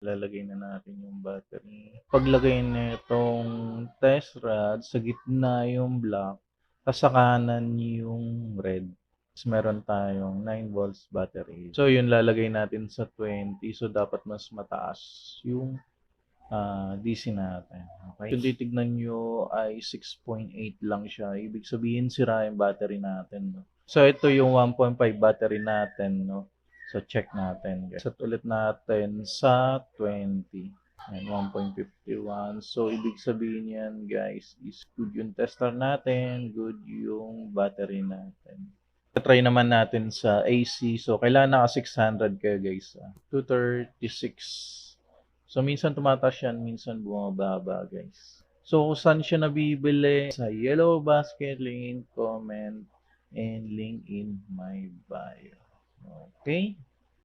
Lalagay na natin yung battery. Paglagay nitong test rod, sa gitna yung black, tas sa kanan yung red. Tapos meron tayong 9 volts battery. So yun, lalagay natin sa 20. So dapat mas mataas yung DC natin. Okay? Kung titignan nyo ay 6.8 lang siya. Ibig sabihin sira yung battery natin. No? So ito yung 1.5 battery natin. No? So check natin. Set ulit natin sa 20. And 1.51. So ibig sabihin yan guys is good yung tester natin. Good yung battery natin. Try naman natin sa AC. So kailangan naka 600 kayo guys. 236. So, minsan tumataas yan, minsan bumababa, guys. So, kung saan siya nabibili? Sa Yellow Basket, link in comment, and link in my bio. Okay?